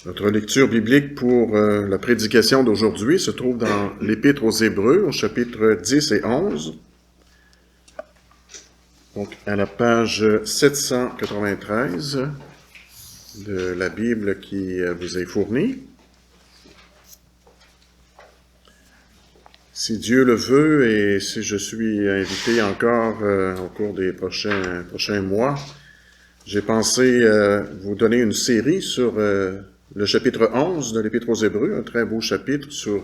Notre lecture biblique pour la prédication d'aujourd'hui se trouve dans l'Épître aux Hébreux, au chapitre 10 et 11. Donc, à la page 793 de la Bible qui vous est fournie. Si Dieu le veut et si je suis invité encore au cours des prochains mois, j'ai pensé vous donner une série sur le chapitre 11 de l'Épître aux Hébreux, un très beau chapitre sur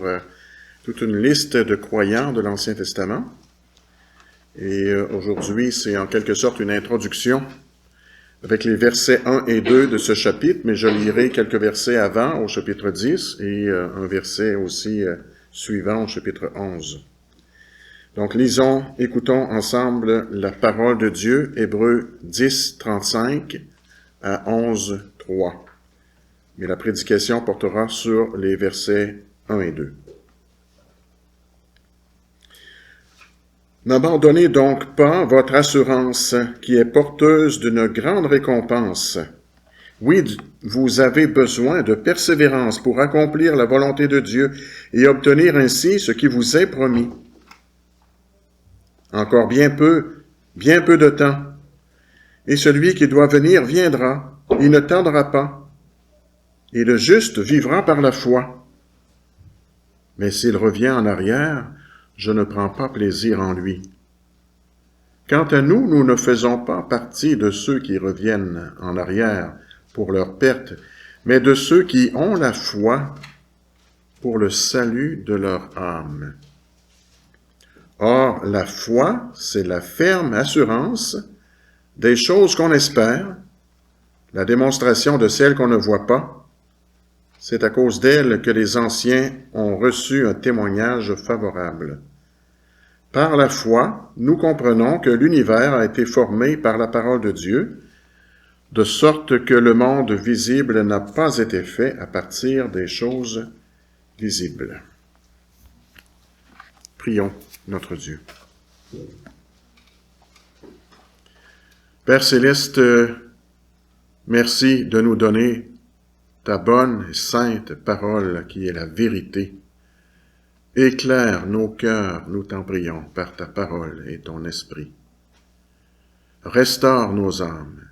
toute une liste de croyants de l'Ancien Testament. Et aujourd'hui, c'est en quelque sorte une introduction avec les versets 1 et 2 de ce chapitre, mais je lirai quelques versets avant au chapitre 10 et un verset aussi suivant au chapitre 11. Donc, lisons, écoutons ensemble la parole de Dieu, Hébreux 10, 35 à 11, 3. Mais la prédication portera sur les versets 1 et 2. N'abandonnez donc pas votre assurance qui est porteuse d'une grande récompense. Oui, vous avez besoin de persévérance pour accomplir la volonté de Dieu et obtenir ainsi ce qui vous est promis. Encore bien peu de temps, et celui qui doit venir viendra, il ne tardera pas, et le juste vivra par la foi. Mais s'il revient en arrière, je ne prends pas plaisir en lui. Quant à nous, nous ne faisons pas partie de ceux qui reviennent en arrière pour leur perte, mais de ceux qui ont la foi pour le salut de leur âme. Or, la foi, c'est la ferme assurance des choses qu'on espère, la démonstration de celles qu'on ne voit pas. C'est à cause d'elle que les anciens ont reçu un témoignage favorable. Par la foi, nous comprenons que l'univers a été formé par la parole de Dieu, de sorte que le monde visible n'a pas été fait à partir des choses visibles. Prions notre Dieu. Père Céleste, merci de nous donner ta bonne et sainte parole qui est la vérité. Éclaire nos cœurs, nous t'en prions, par ta parole et ton esprit. Restaure nos âmes.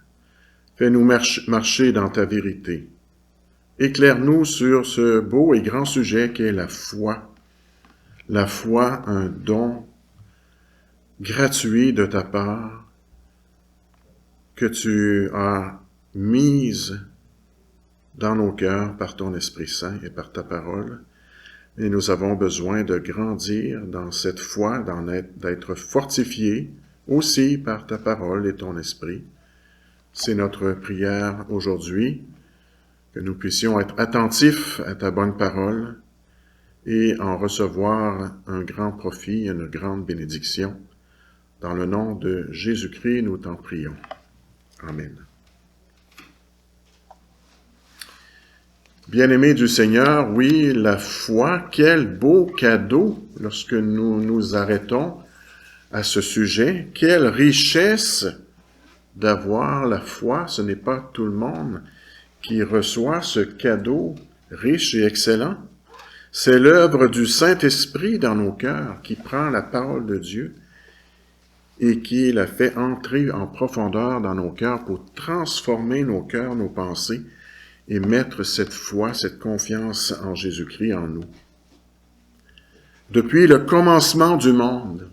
Fais-nous marcher dans ta vérité. Éclaire-nous sur ce beau et grand sujet qu'est la foi. La foi, un don gratuit de ta part que tu as mise dans nos cœurs par ton Esprit Saint et par ta parole. Et nous avons besoin de grandir dans cette foi, d'être fortifiés aussi par ta parole et ton Esprit. C'est notre prière aujourd'hui, que nous puissions être attentifs à ta bonne parole et en recevoir un grand profit, une grande bénédiction. Dans le nom de Jésus-Christ, nous t'en prions. Amen. Bien-aimés du Seigneur, oui, la foi, quel beau cadeau lorsque nous nous arrêtons à ce sujet. Quelle richesse d'avoir la foi. Ce n'est pas tout le monde qui reçoit ce cadeau riche et excellent. C'est l'œuvre du Saint-Esprit dans nos cœurs qui prend la parole de Dieu et qui la fait entrer en profondeur dans nos cœurs pour transformer nos cœurs, nos pensées, et mettre cette foi, cette confiance en Jésus-Christ en nous. Depuis le commencement du monde,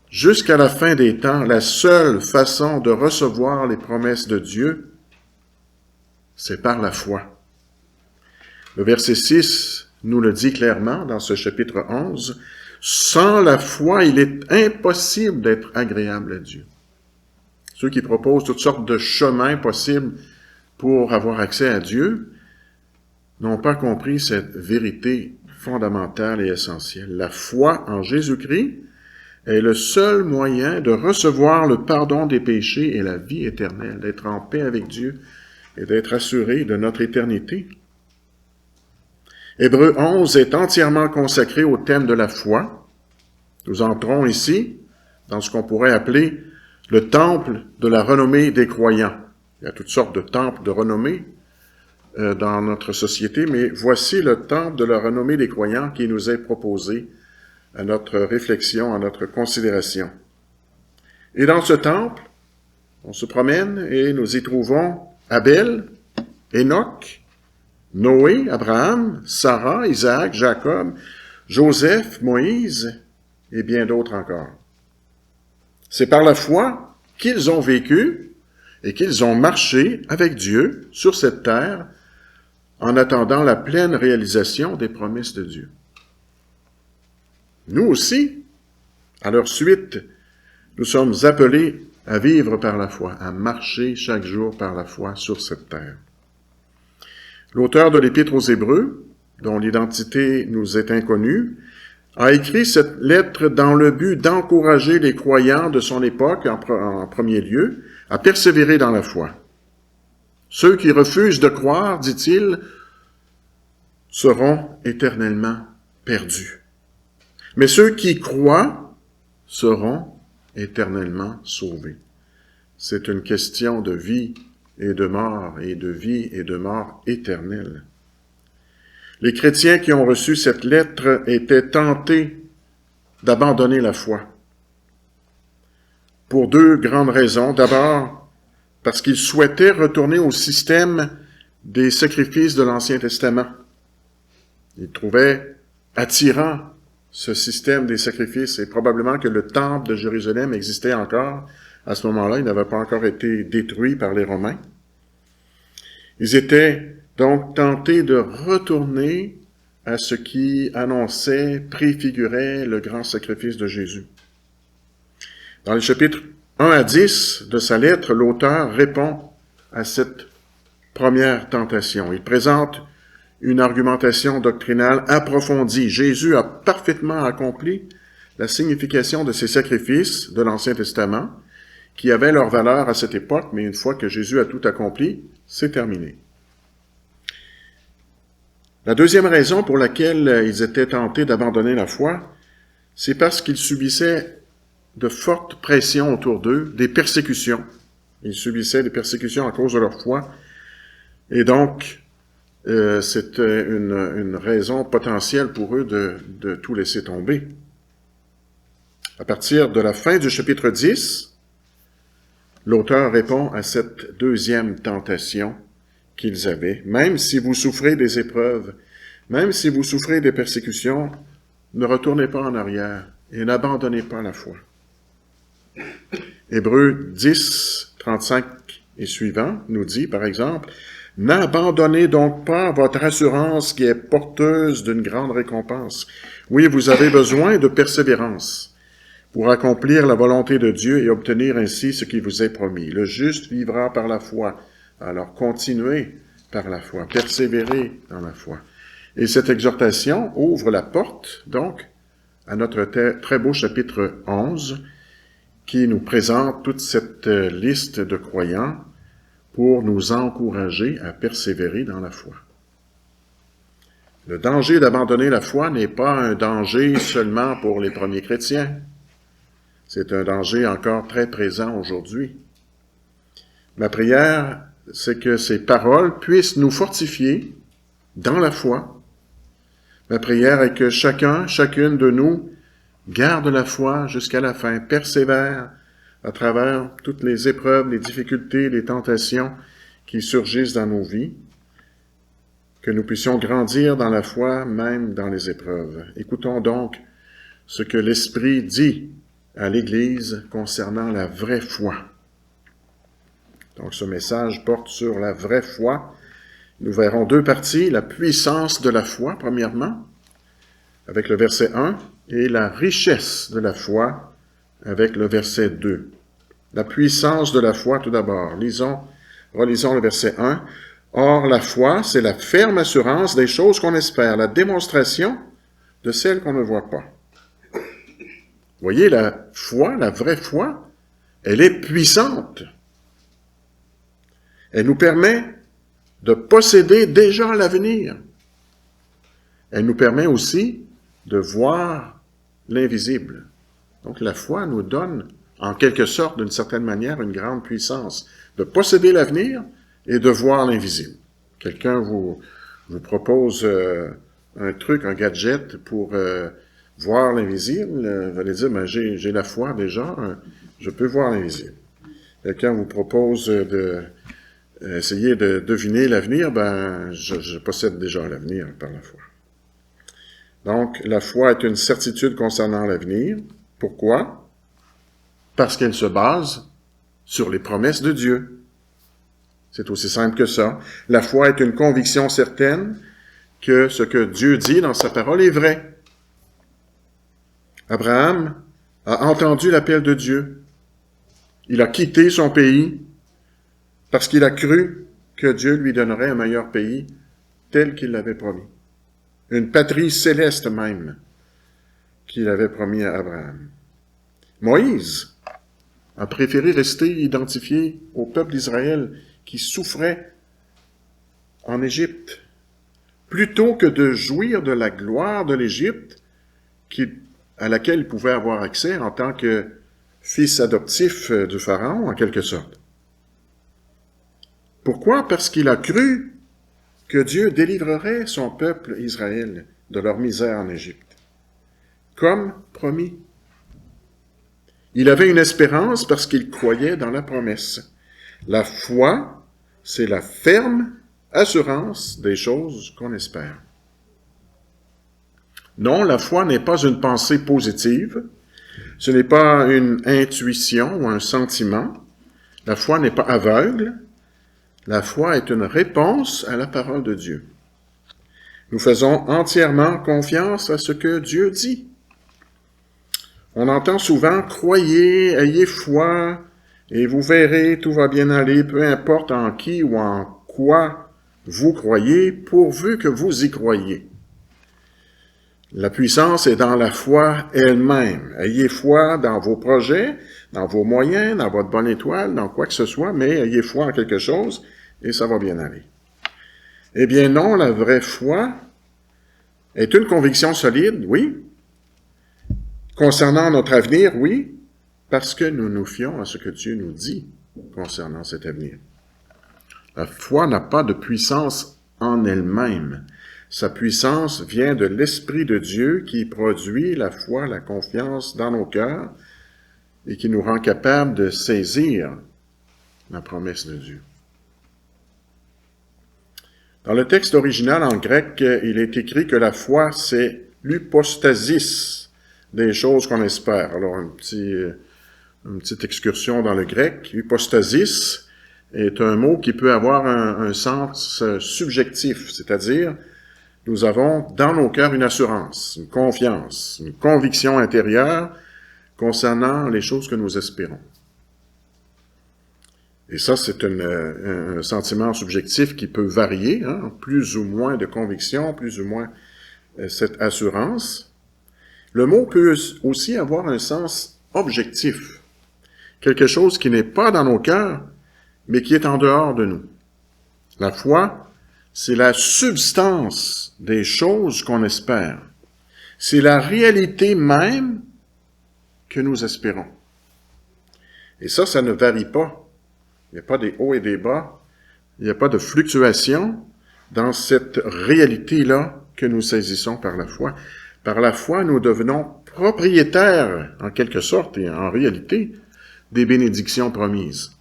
jusqu'à la fin des temps, la seule façon de recevoir les promesses de Dieu, c'est par la foi. Le verset 6 nous le dit clairement dans ce chapitre 11, « Sans la foi, il est impossible d'être agréable à Dieu. » Ceux qui proposent toutes sortes de chemins possibles pour avoir accès à Dieu, n'ont pas compris cette vérité fondamentale et essentielle. La foi en Jésus-Christ est le seul moyen de recevoir le pardon des péchés et la vie éternelle, d'être en paix avec Dieu et d'être assuré de notre éternité. Hébreux 11 est entièrement consacré au thème de la foi. Nous entrons ici dans ce qu'on pourrait appeler le temple de la renommée des croyants. Il y a toutes sortes de temples de renommée. dans notre société, mais voici le temple de la renommée des croyants qui nous est proposé à notre réflexion, à notre considération. Et dans ce temple, on se promène et nous y trouvons Abel, Enoch, Noé, Abraham, Sarah, Isaac, Jacob, Joseph, Moïse et bien d'autres encore. C'est par la foi qu'ils ont vécu et qu'ils ont marché avec Dieu sur cette terre en attendant la pleine réalisation des promesses de Dieu. Nous aussi, à leur suite, nous sommes appelés à vivre par la foi, à marcher chaque jour par la foi sur cette terre. L'auteur de l'Épître aux Hébreux, dont l'identité nous est inconnue, a écrit cette lettre dans le but d'encourager les croyants de son époque, en premier lieu, à persévérer dans la foi. Ceux qui refusent de croire, dit-il, seront éternellement perdus. Mais ceux qui croient seront éternellement sauvés. C'est une question de vie et de mort, et de vie et de mort éternelle. Les chrétiens qui ont reçu cette lettre étaient tentés d'abandonner la foi. Pour deux grandes raisons. D'abord, parce qu'ils souhaitaient retourner au système des sacrifices de l'Ancien Testament. Ils trouvaient attirant ce système des sacrifices, et probablement que le temple de Jérusalem existait encore. À ce moment-là, il n'avait pas encore été détruit par les Romains. Ils étaient donc tentés de retourner à ce qui annonçait, préfigurait le grand sacrifice de Jésus. Dans les chapitres 1 à 10 de sa lettre, l'auteur répond à cette première tentation. Il présente une argumentation doctrinale approfondie. Jésus a parfaitement accompli la signification de ces sacrifices de l'Ancien Testament, qui avaient leur valeur à cette époque, mais une fois que Jésus a tout accompli, c'est terminé. La deuxième raison pour laquelle ils étaient tentés d'abandonner la foi, c'est parce qu'ils subissaient de fortes pressions autour d'eux, des persécutions. Ils subissaient des persécutions à cause de leur foi, et donc c'était une raison potentielle pour eux de tout laisser tomber. À partir de la fin du chapitre 10, l'auteur répond à cette deuxième tentation qu'ils avaient. Même si vous souffrez des épreuves, même si vous souffrez des persécutions, ne retournez pas en arrière et n'abandonnez pas la foi. Hébreux 10, 35 et suivant nous dit, par exemple, « N'abandonnez donc pas votre assurance qui est porteuse d'une grande récompense. Oui, vous avez besoin de persévérance pour accomplir la volonté de Dieu et obtenir ainsi ce qui vous est promis. Le juste vivra par la foi. Alors continuez par la foi, persévérez dans la foi. » Et cette exhortation ouvre la porte, donc, à notre très beau chapitre 11, qui nous présente toute cette liste de croyants pour nous encourager à persévérer dans la foi. Le danger d'abandonner la foi n'est pas un danger seulement pour les premiers chrétiens. C'est un danger encore très présent aujourd'hui. Ma prière, c'est que ces paroles puissent nous fortifier dans la foi. Ma prière est que chacune de nous garde la foi jusqu'à la fin, persévère à travers toutes les épreuves, les difficultés, les tentations qui surgissent dans nos vies, que nous puissions grandir dans la foi, même dans les épreuves. Écoutons donc ce que l'Esprit dit à l'Église concernant la vraie foi. Donc ce message porte sur la vraie foi. Nous verrons deux parties, la puissance de la foi, premièrement, avec le verset 1, et la richesse de la foi, avec le verset 2. La puissance de la foi, tout d'abord. Relisons le verset 1. « Or, la foi, c'est la ferme assurance des choses qu'on espère, la démonstration de celles qu'on ne voit pas. » Voyez, la foi, la vraie foi, elle est puissante. Elle nous permet de posséder déjà l'avenir. Elle nous permet aussi de voir l'invisible. Donc la foi nous donne, en quelque sorte, d'une certaine manière, une grande puissance de posséder l'avenir et de voir l'invisible. Quelqu'un vous propose un truc, un gadget pour voir l'invisible, vous allez dire, ben, j'ai la foi déjà, je peux voir l'invisible. Quelqu'un vous propose essayer de deviner l'avenir, ben, je possède déjà l'avenir par la foi. Donc, la foi est une certitude concernant l'avenir. Pourquoi? Parce qu'elle se base sur les promesses de Dieu. C'est aussi simple que ça. La foi est une conviction certaine que ce que Dieu dit dans sa parole est vrai. Abraham a entendu l'appel de Dieu. Il a quitté son pays parce qu'il a cru que Dieu lui donnerait un meilleur pays tel qu'il l'avait promis. Une patrie céleste même qu'il avait promis à Abraham. Moïse a préféré rester identifié au peuple d'Israël qui souffrait en Égypte, plutôt que de jouir de la gloire de l'Égypte à laquelle il pouvait avoir accès en tant que fils adoptif du Pharaon, en quelque sorte. Pourquoi? Parce qu'il a cru que Dieu délivrerait son peuple Israël de leur misère en Égypte, comme promis. Il avait une espérance parce qu'il croyait dans la promesse. La foi, c'est la ferme assurance des choses qu'on espère. Non, la foi n'est pas une pensée positive, ce n'est pas une intuition ou un sentiment. La foi n'est pas aveugle. La foi est une réponse à la parole de Dieu. Nous faisons entièrement confiance à ce que Dieu dit. On entend souvent « Croyez, ayez foi, et vous verrez, tout va bien aller, peu importe en qui ou en quoi vous croyez, pourvu que vous y croyez. » La puissance est dans la foi elle-même. Ayez foi dans vos projets, dans vos moyens, dans votre bonne étoile, dans quoi que ce soit, mais ayez foi en quelque chose et ça va bien aller. Eh bien non, la vraie foi est une conviction solide, oui. Concernant notre avenir, oui, parce que nous nous fions à ce que Dieu nous dit concernant cet avenir. La foi n'a pas de puissance en elle-même. Sa puissance vient de l'Esprit de Dieu qui produit la foi, la confiance dans nos cœurs et qui nous rend capables de saisir la promesse de Dieu. Dans le texte original en grec, il est écrit que la foi, c'est l'hypostasis des choses qu'on espère. Alors, une petite excursion dans le grec. Hypostasis est un mot qui peut avoir un sens subjectif, c'est-à-dire nous avons dans nos cœurs une assurance, une confiance, une conviction intérieure concernant les choses que nous espérons. Et ça, c'est un sentiment subjectif qui peut varier, hein, plus ou moins de conviction, plus ou moins cette assurance. Le mot peut aussi avoir un sens objectif, quelque chose qui n'est pas dans nos cœurs, mais qui est en dehors de nous. La foi, c'est la substance des choses qu'on espère. C'est la réalité même que nous espérons. Et ça ne varie pas. Il n'y a pas des hauts et des bas. Il n'y a pas de fluctuation dans cette réalité-là que nous saisissons par la foi. Par la foi, nous devenons propriétaires, en quelque sorte, et en réalité, des bénédictions promises,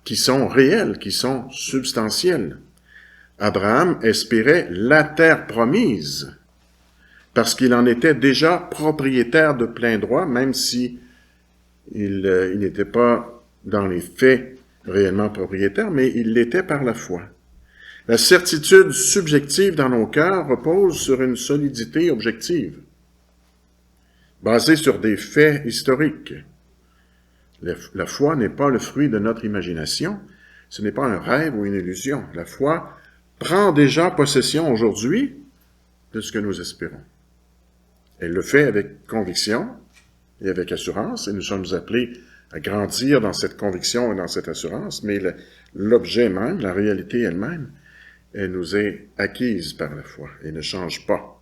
qui sont réelles, qui sont substantielles. Abraham espérait la terre promise, parce qu'il en était déjà propriétaire de plein droit, même si il n'était pas dans les faits réellement propriétaire, mais il l'était par la foi. La certitude subjective dans nos cœurs repose sur une solidité objective, basée sur des faits historiques. La foi n'est pas le fruit de notre imagination, ce n'est pas un rêve ou une illusion. La foi prend déjà possession aujourd'hui de ce que nous espérons. Elle le fait avec conviction et avec assurance, et nous sommes appelés à grandir dans cette conviction et dans cette assurance, mais l'objet même, la réalité elle-même, elle nous est acquise par la foi et ne change pas.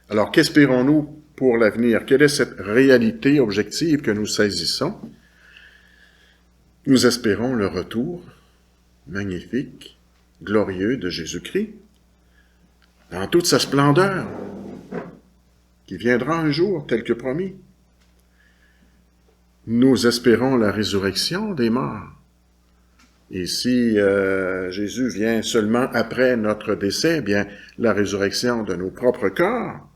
Alors, qu'espérons-nous pour l'avenir? Quelle est cette réalité objective que nous saisissons? Nous espérons le retour magnifique glorieux de Jésus-Christ, dans toute sa splendeur, qui viendra un jour, tel que promis. Nous espérons la résurrection des morts. Et si Jésus vient seulement après notre décès, bien la résurrection de nos propres corps,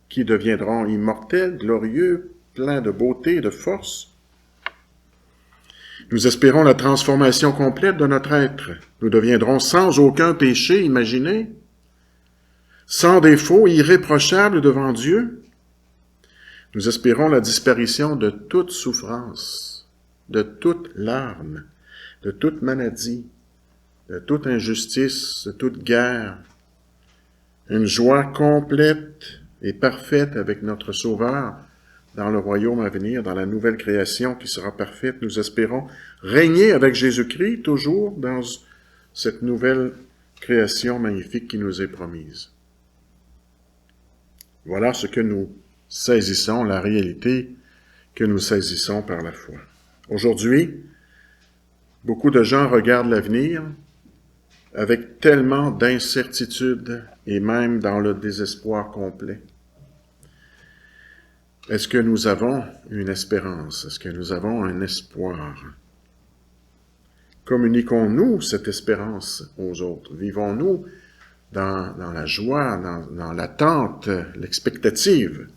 qui deviendront immortels, glorieux, pleins de beauté et de force. Nous espérons la transformation complète de notre être. Nous deviendrons sans aucun péché, imaginez, sans défaut, irréprochables devant Dieu. Nous espérons la disparition de toute souffrance, de toute larme, de toute maladie, de toute injustice, de toute guerre. Une joie complète et parfaite avec notre Sauveur dans le royaume à venir, dans la nouvelle création qui sera parfaite. Nous espérons régner avec Jésus-Christ toujours dans cette nouvelle création magnifique qui nous est promise. Voilà ce que nous saisissons, la réalité que nous saisissons par la foi. Aujourd'hui, beaucoup de gens regardent l'avenir avec tellement d'incertitude et même dans le désespoir complet. Est-ce que nous avons une espérance? Est-ce que nous avons un espoir? Communiquons-nous cette espérance aux autres? Vivons-nous dans la joie, dans l'attente, l'expectative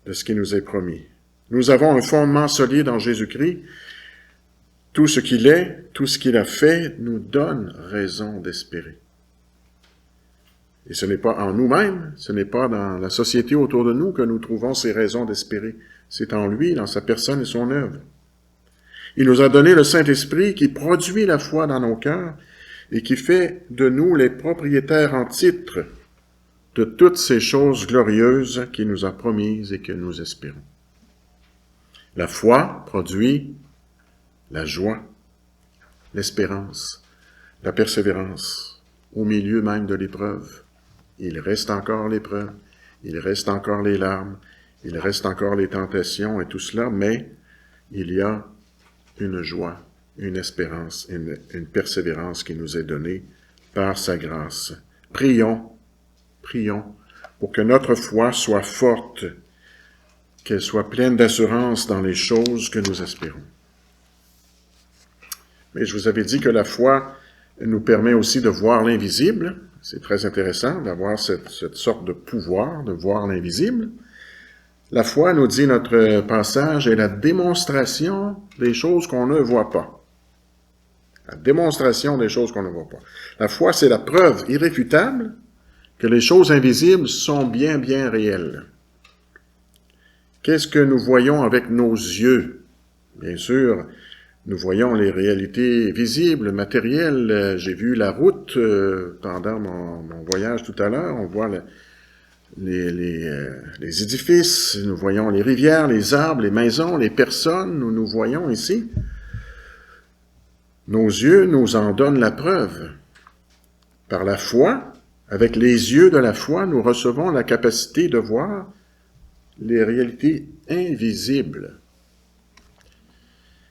de ce qui nous est promis? Nous avons un fondement solide en Jésus-Christ. Tout ce qu'il est, tout ce qu'il a fait, nous donne raison d'espérer. Et ce n'est pas en nous-mêmes, ce n'est pas dans la société autour de nous que nous trouvons ces raisons d'espérer. C'est en lui, dans sa personne et son œuvre. Il nous a donné le Saint-Esprit qui produit la foi dans nos cœurs et qui fait de nous les propriétaires en titre de toutes ces choses glorieuses qu'il nous a promises et que nous espérons. La foi produit la joie, l'espérance, la persévérance, au milieu même de l'épreuve. Il reste encore l'épreuve, il reste encore les larmes, il reste encore les tentations et tout cela, mais il y a une joie, une espérance, une persévérance qui nous est donnée par sa grâce. Prions pour que notre foi soit forte, qu'elle soit pleine d'assurance dans les choses que nous espérons. Mais je vous avais dit que la foi nous permet aussi de voir l'invisible. C'est très intéressant d'avoir cette sorte de pouvoir de voir l'invisible. La foi, nous dit notre passage, est la démonstration des choses qu'on ne voit pas. La démonstration des choses qu'on ne voit pas. La foi, c'est la preuve irréfutable que les choses invisibles sont bien, bien réelles. Qu'est-ce que nous voyons avec nos yeux? Bien sûr, nous voyons les réalités visibles, matérielles. J'ai vu la route pendant mon voyage tout à l'heure. On voit les édifices, nous voyons les rivières, les arbres, les maisons, les personnes. Nous voyons ici. Nos yeux nous en donnent la preuve. Par la foi, avec les yeux de la foi, nous recevons la capacité de voir les réalités invisibles.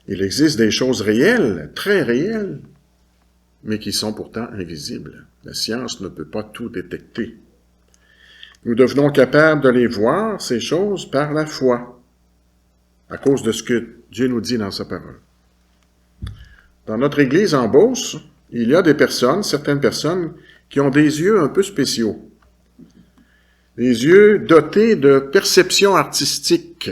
Il existe des choses réelles, très réelles, mais qui sont pourtant invisibles. La science ne peut pas tout détecter. Nous devenons capables de les voir, ces choses, par la foi, à cause de ce que Dieu nous dit dans sa parole. Dans notre Église en Beauce, il y a des personnes, certaines personnes, qui ont des yeux un peu spéciaux. Des yeux dotés de perception artistique,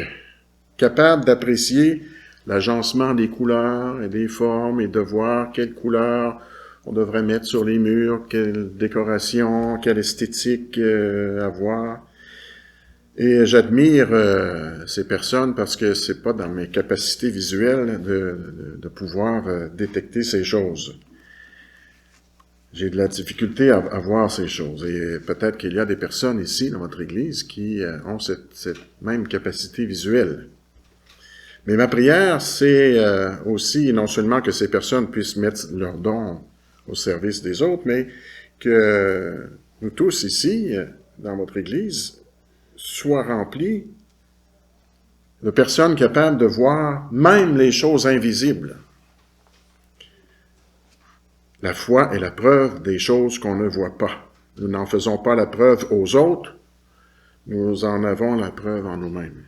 capables d'apprécier l'agencement des couleurs et des formes et de voir quelle couleur on devrait mettre sur les murs, quelle décoration, quelle esthétique avoir. Et j'admire ces personnes parce que c'est pas dans mes capacités visuelles de pouvoir détecter ces choses. J'ai de la difficulté à voir ces choses. Et peut-être qu'il y a des personnes ici, dans votre Église, qui ont cette même capacité visuelle. Mais ma prière, c'est aussi non seulement que ces personnes puissent mettre leurs dons au service des autres, mais que nous tous ici, dans votre Église, soient remplis de personnes capables de voir même les choses invisibles. La foi est la preuve des choses qu'on ne voit pas. Nous n'en faisons pas la preuve aux autres, nous en avons la preuve en nous-mêmes.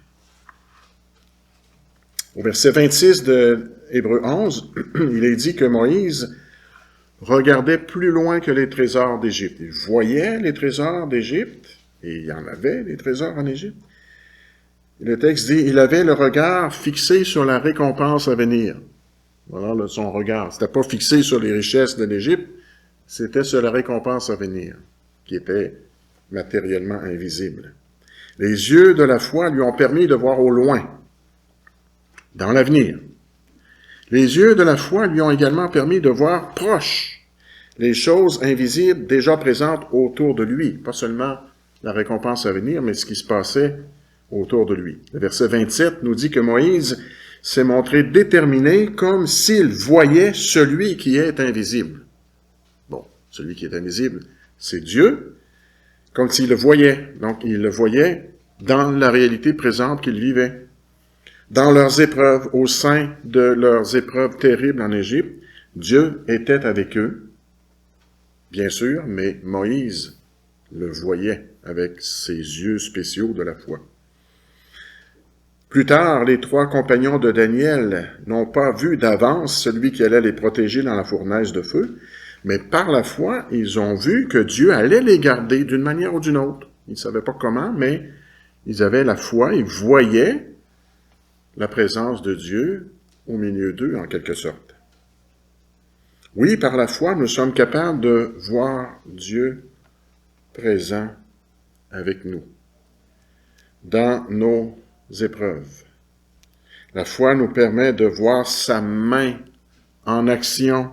Au verset 26 de Hébreux 11, il est dit que Moïse regardait plus loin que les trésors d'Égypte. Il voyait les trésors d'Égypte, et il y en avait des trésors en Égypte. Le texte dit, il avait le regard fixé sur la récompense à venir. Voilà son regard. C'était pas fixé sur les richesses de l'Égypte, c'était sur la récompense à venir, qui était matériellement invisible. Les yeux de la foi lui ont permis de voir au loin, dans l'avenir. Les yeux de la foi lui ont également permis de voir proche les choses invisibles déjà présentes autour de lui, pas seulement la récompense à venir, mais ce qui se passait autour de lui. Le verset 27 nous dit que Moïse s'est montré déterminé comme s'il voyait celui qui est invisible. Bon, celui qui est invisible, c'est Dieu, comme s'il le voyait. Donc, il le voyait dans la réalité présente qu'il vivait. Dans leurs épreuves, au sein de leurs épreuves terribles en Égypte, Dieu était avec eux, bien sûr, mais Moïse le voyait avec ses yeux spéciaux de la foi. Plus tard, les 3 compagnons de Daniel n'ont pas vu d'avance celui qui allait les protéger dans la fournaise de feu, mais par la foi, ils ont vu que Dieu allait les garder d'une manière ou d'une autre. Ils ne savaient pas comment, mais ils avaient la foi, ils voyaient la présence de Dieu au milieu d'eux, en quelque sorte. Oui, par la foi, nous sommes capables de voir Dieu présent avec nous, dans nos épreuves. La foi nous permet de voir sa main en action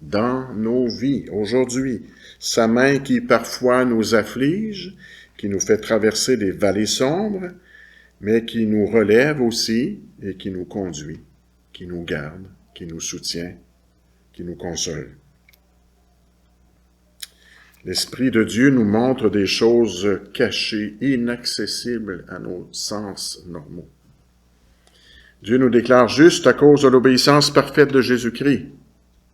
dans nos vies aujourd'hui. Sa main qui parfois nous afflige, qui nous fait traverser des vallées sombres, mais qui nous relève aussi et qui nous conduit, qui nous garde, qui nous soutient, qui nous console. L'Esprit de Dieu nous montre des choses cachées, inaccessibles à nos sens normaux. Dieu nous déclare juste à cause de l'obéissance parfaite de Jésus-Christ.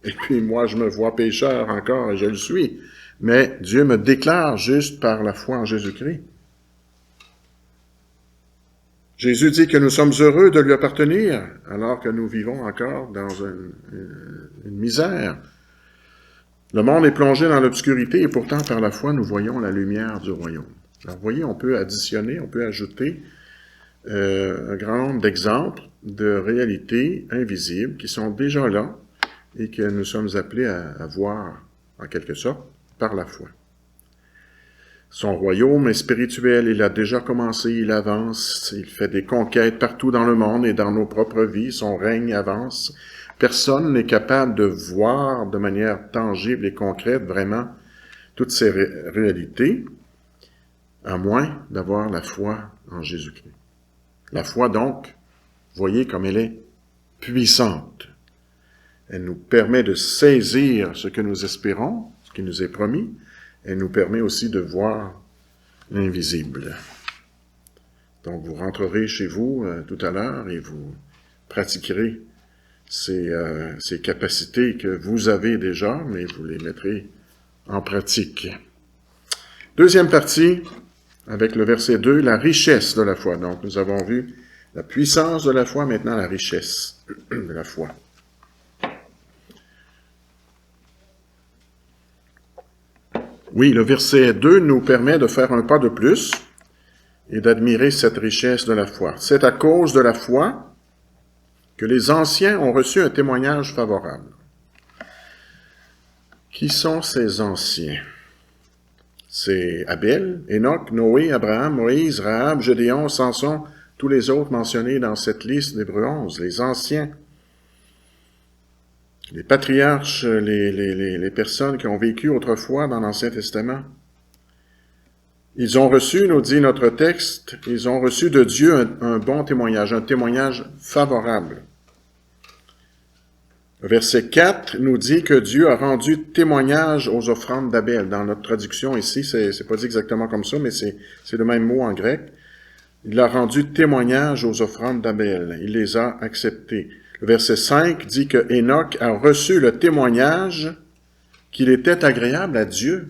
Et puis moi, je me vois pécheur encore et je le suis. Mais Dieu me déclare juste par la foi en Jésus-Christ. Jésus dit que nous sommes heureux de lui appartenir, alors que nous vivons encore dans une misère. Le monde est plongé dans l'obscurité et pourtant, par la foi, nous voyons la lumière du royaume. Alors, vous voyez, on peut additionner, on peut ajouter un grand nombre d'exemples de réalités invisibles qui sont déjà là et que nous sommes appelés à voir, en quelque sorte, par la foi. Son royaume est spirituel, il a déjà commencé, il avance, il fait des conquêtes partout dans le monde et dans nos propres vies, son règne avance. Personne n'est capable de voir de manière tangible et concrète vraiment toutes ces réalités, à moins d'avoir la foi en Jésus-Christ. La foi donc, voyez comme elle est puissante. Elle nous permet de saisir ce que nous espérons, ce qui nous est promis. Elle nous permet aussi de voir l'invisible. Donc vous rentrerez chez vous tout à l'heure et vous pratiquerez ces capacités que vous avez déjà, mais vous les mettrez en pratique. Deuxième partie, avec le verset 2, la richesse de la foi. Donc nous avons vu la puissance de la foi, maintenant la richesse de la foi. Oui, le verset 2 nous permet de faire un pas de plus et d'admirer cette richesse de la foi. C'est à cause de la foi que les anciens ont reçu un témoignage favorable. Qui sont ces anciens? C'est Abel, Enoch, Noé, Abraham, Moïse, Rahab, Gédéon, Samson, tous les autres mentionnés dans cette liste d'Hébreux 11, les anciens. Les patriarches, les personnes qui ont vécu autrefois dans l'Ancien Testament. Ils ont reçu, nous dit notre texte, ils ont reçu de Dieu un bon témoignage, un témoignage favorable. Le verset 4 nous dit que Dieu a rendu témoignage aux offrandes d'Abel. Dans notre traduction ici, c'est pas dit exactement comme ça, mais c'est le même mot en grec. Il a rendu témoignage aux offrandes d'Abel. Il les a acceptées. Le verset 5 dit que Enoch a reçu le témoignage qu'il était agréable à Dieu.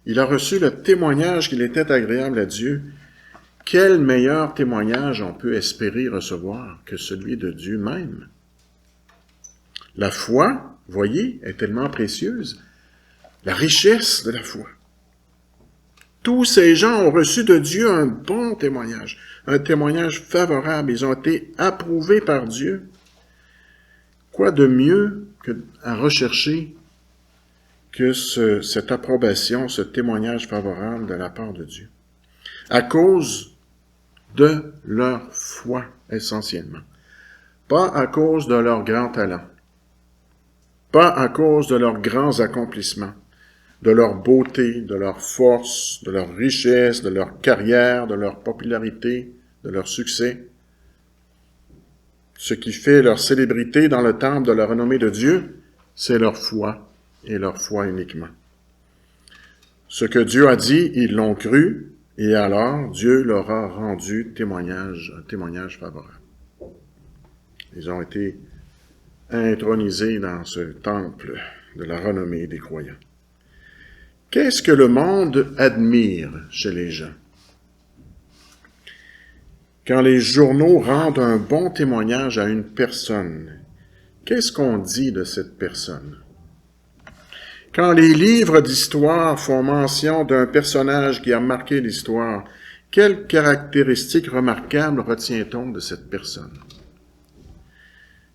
Il a reçu le témoignage qu'il était agréable à Dieu. Quel meilleur témoignage on peut espérer recevoir que celui de Dieu même? La foi, voyez, est tellement précieuse. La richesse de la foi. Tous ces gens ont reçu de Dieu un bon témoignage, un témoignage favorable. Ils ont été approuvés par Dieu. Quoi de mieux à rechercher que cette approbation, ce témoignage favorable de la part de Dieu? À cause de leur foi, essentiellement. Pas à cause de leur grand talent. Pas à cause de leurs grands accomplissements, de leur beauté, de leur force, de leur richesse, de leur carrière, de leur popularité, de leur succès. Ce qui fait leur célébrité dans le temple de la renommée de Dieu, c'est leur foi, et leur foi uniquement. Ce que Dieu a dit, ils l'ont cru, et alors Dieu leur a rendu un témoignage favorable. Ils ont été intronisés dans ce temple de la renommée des croyants. Qu'est-ce que le monde admire chez les gens? Quand les journaux rendent un bon témoignage à une personne, qu'est-ce qu'on dit de cette personne? Quand les livres d'histoire font mention d'un personnage qui a marqué l'histoire, quelles caractéristiques remarquables retient-on de cette personne?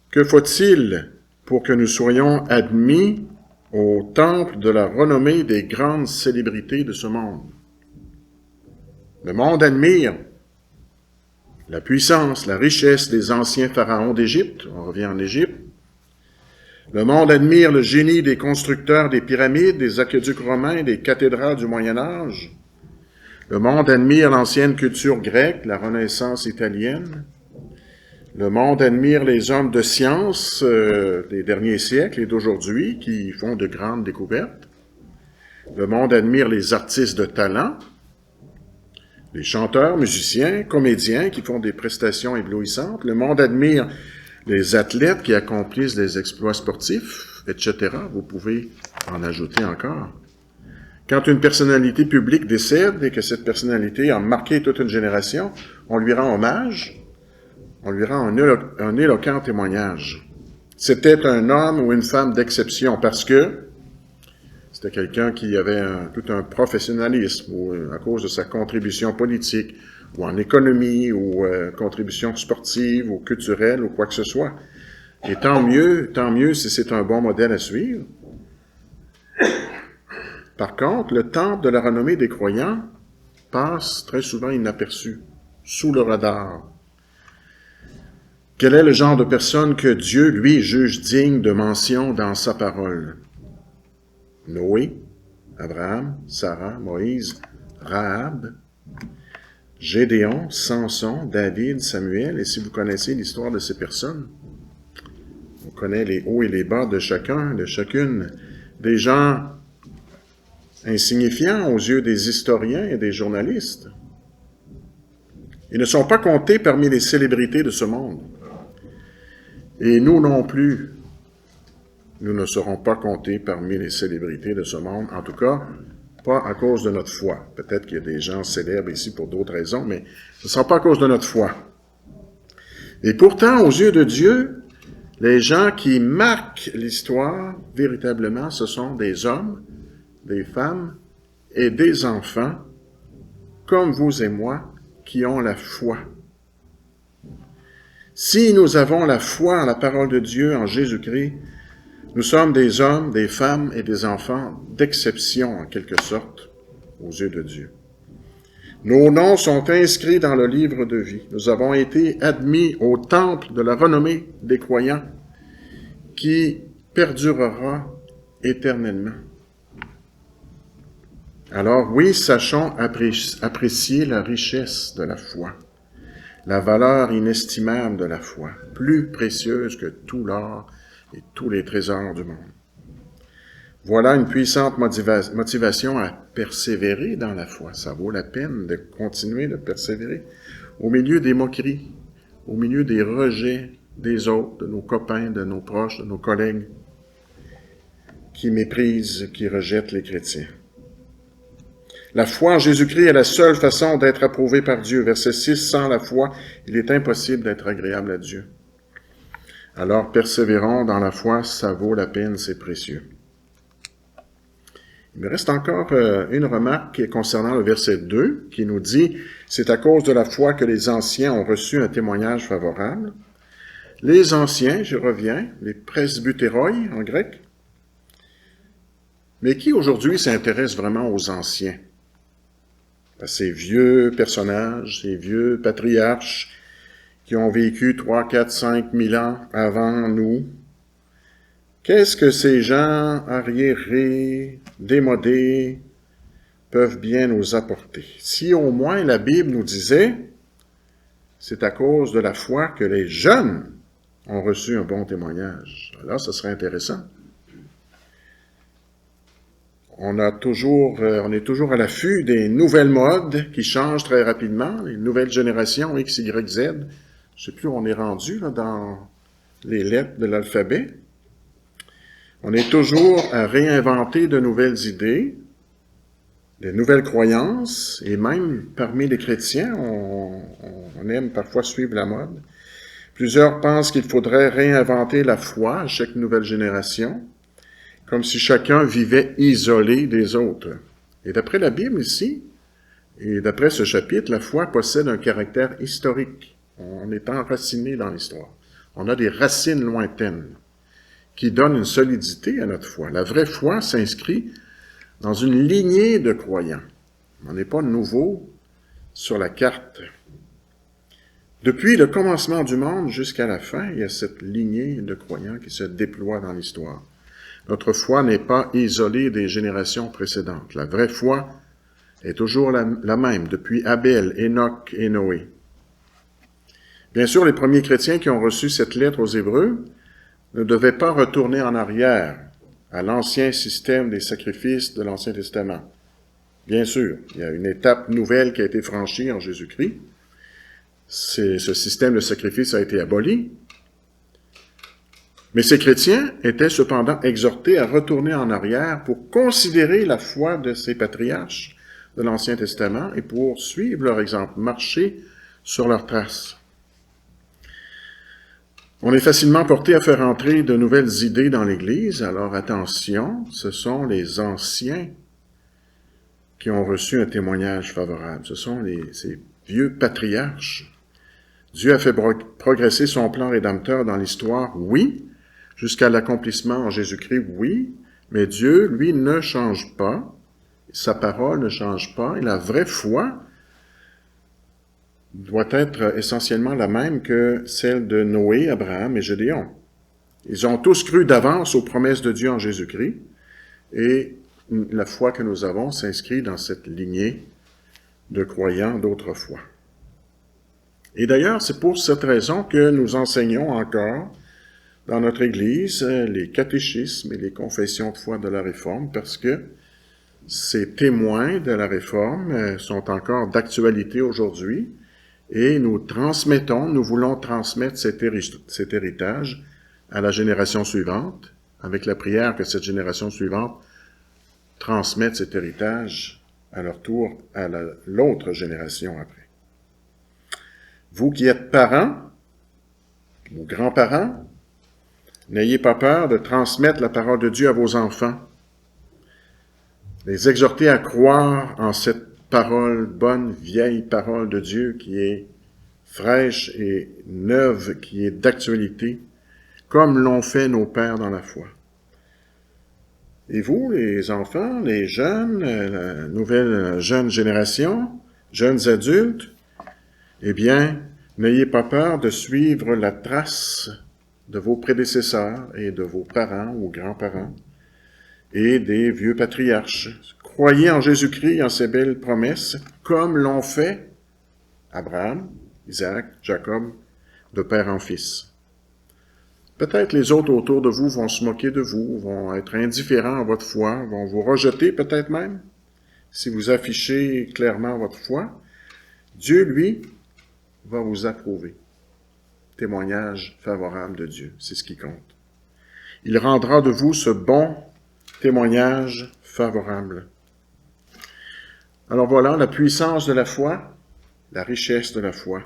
Que faut-il pour que nous soyons admis au temple de la renommée des grandes célébrités de ce monde? Le monde admire la puissance, la richesse des anciens pharaons d'Égypte. On revient en Égypte. Le monde admire le génie des constructeurs des pyramides, des aqueducs romains, des cathédrales du Moyen Âge. Le monde admire l'ancienne culture grecque, la Renaissance italienne. Le monde admire les hommes de science des derniers siècles et d'aujourd'hui qui font de grandes découvertes. Le monde admire les artistes de talent, les chanteurs, musiciens, comédiens qui font des prestations éblouissantes. Le monde admire les athlètes qui accomplissent des exploits sportifs, etc. Vous pouvez en ajouter encore. Quand une personnalité publique décède et que cette personnalité a marqué toute une génération, on lui rend hommage, on lui rend un éloquent témoignage. C'était un homme ou une femme d'exception parce que c'était quelqu'un qui avait tout un professionnalisme ou à cause de sa contribution politique ou en économie ou contribution sportive ou culturelle ou quoi que ce soit. Et tant mieux si c'est un bon modèle à suivre. Par contre, le temple de la renommée des croyants passe très souvent inaperçu, sous le radar. Quel est le genre de personne que Dieu, lui, juge digne de mention dans sa parole? Noé, Abraham, Sarah, Moïse, Rahab, Gédéon, Samson, David, Samuel. Et si vous connaissez l'histoire de ces personnes, on connaît les hauts et les bas de chacun, de chacune, des gens insignifiants aux yeux des historiens et des journalistes. Ils ne sont pas comptés parmi les célébrités de ce monde. Et nous non plus, nous ne serons pas comptés parmi les célébrités de ce monde, en tout cas, pas à cause de notre foi. Peut-être qu'il y a des gens célèbres ici pour d'autres raisons, mais ce ne sera pas à cause de notre foi. Et pourtant, aux yeux de Dieu, les gens qui marquent l'histoire, véritablement, ce sont des hommes, des femmes et des enfants, comme vous et moi, qui ont la foi. Si nous avons la foi en la parole de Dieu, en Jésus-Christ, nous sommes des hommes, des femmes et des enfants d'exception, en quelque sorte, aux yeux de Dieu. Nos noms sont inscrits dans le livre de vie. Nous avons été admis au temple de la renommée des croyants qui perdurera éternellement. Alors oui, sachons apprécier la richesse de la foi, la valeur inestimable de la foi, plus précieuse que tout l'or et tous les trésors du monde. Voilà une puissante motivation à persévérer dans la foi. Ça vaut la peine de continuer de persévérer au milieu des moqueries, au milieu des rejets des autres, de nos copains, de nos proches, de nos collègues. qui méprisent, qui rejettent les chrétiens. La foi en Jésus-Christ est la seule façon d'être approuvé par Dieu. Verset 6, sans la foi, il est impossible d'être agréable à Dieu. Alors persévérons dans la foi, ça vaut la peine, c'est précieux. Il me reste encore une remarque concernant le verset 2 qui nous dit « C'est à cause de la foi que les anciens ont reçu un témoignage favorable. » Les anciens, je reviens, les presbytéroi en grec. Mais qui aujourd'hui s'intéresse vraiment aux anciens? À ces vieux personnages, ces vieux patriarches qui ont vécu 3, 4, 5 000 ans avant nous. Qu'est-ce que ces gens arriérés, démodés, peuvent bien nous apporter? Si au moins la Bible nous disait, c'est à cause de la foi que les jeunes ont reçu un bon témoignage. Alors, ce serait intéressant. On est toujours à l'affût des nouvelles modes qui changent très rapidement, les nouvelles générations X, Y, Z. Je ne sais plus où on est rendu là, dans les lettres de l'alphabet. On est toujours à réinventer de nouvelles idées, de nouvelles croyances, et même parmi les chrétiens, on aime parfois suivre la mode. Plusieurs pensent qu'il faudrait réinventer la foi à chaque nouvelle génération, comme si chacun vivait isolé des autres. Et d'après la Bible ici, et d'après ce chapitre, la foi possède un caractère historique. On est enraciné dans l'histoire. On a des racines lointaines qui donnent une solidité à notre foi. La vraie foi s'inscrit dans une lignée de croyants. On n'est pas nouveau sur la carte. Depuis le commencement du monde jusqu'à la fin, il y a cette lignée de croyants qui se déploie dans l'histoire. Notre foi n'est pas isolée des générations précédentes. La vraie foi est toujours la même, depuis Abel, Enoch et Noé. Bien sûr, les premiers chrétiens qui ont reçu cette lettre aux Hébreux ne devaient pas retourner en arrière à l'ancien système des sacrifices de l'Ancien Testament. Bien sûr, il y a une étape nouvelle qui a été franchie en Jésus-Christ. Ce système de sacrifice a été aboli. Mais ces chrétiens étaient cependant exhortés à retourner en arrière pour considérer la foi de ces patriarches de l'Ancien Testament et pour suivre leur exemple, marcher sur leurs traces. On est facilement porté à faire entrer de nouvelles idées dans l'Église, alors attention, ce sont les anciens qui ont reçu un témoignage favorable. Ce sont ces vieux patriarches. Dieu a fait progresser son plan rédempteur dans l'histoire, oui, jusqu'à l'accomplissement en Jésus-Christ, oui, mais Dieu, lui, ne change pas, sa parole ne change pas, et la vraie foi doit être essentiellement la même que celle de Noé, Abraham et Gédéon. Ils ont tous cru d'avance aux promesses de Dieu en Jésus-Christ, et la foi que nous avons s'inscrit dans cette lignée de croyants d'autrefois. Et d'ailleurs, c'est pour cette raison que nous enseignons encore dans notre Église les catéchismes et les confessions de foi de la Réforme, parce que ces témoins de la Réforme sont encore d'actualité aujourd'hui, et nous voulons transmettre cet héritage à la génération suivante, avec la prière que cette génération suivante transmette cet héritage à leur tour à l'autre génération après. Vous qui êtes parents, ou grands-parents, n'ayez pas peur de transmettre la parole de Dieu à vos enfants. Les exhorter à croire en cette parole, bonne, vieille parole de Dieu qui est fraîche et neuve, qui est d'actualité, comme l'ont fait nos pères dans la foi. Et vous, les enfants, les jeunes, la nouvelle jeune génération, jeunes adultes, eh bien, n'ayez pas peur de suivre la trace de vos prédécesseurs et de vos parents ou grands-parents et des vieux patriarches. Croyez en Jésus-Christ, en ses belles promesses, comme l'ont fait Abraham, Isaac, Jacob, de père en fils. Peut-être les autres autour de vous vont se moquer de vous, vont être indifférents à votre foi, vont vous rejeter peut-être même, si vous affichez clairement votre foi. Dieu, lui, va vous approuver. Témoignage favorable de Dieu, c'est ce qui compte. Il rendra de vous ce bon témoignage favorable. Alors voilà, la puissance de la foi, la richesse de la foi.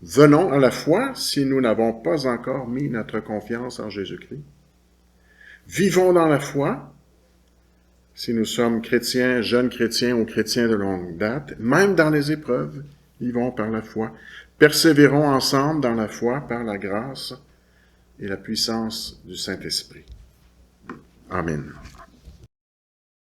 Venons à la foi si nous n'avons pas encore mis notre confiance en Jésus-Christ. Vivons dans la foi si nous sommes chrétiens, jeunes chrétiens ou chrétiens de longue date. Même dans les épreuves, vivons par la foi. Persévérons ensemble dans la foi par la grâce et la puissance du Saint-Esprit. Amen.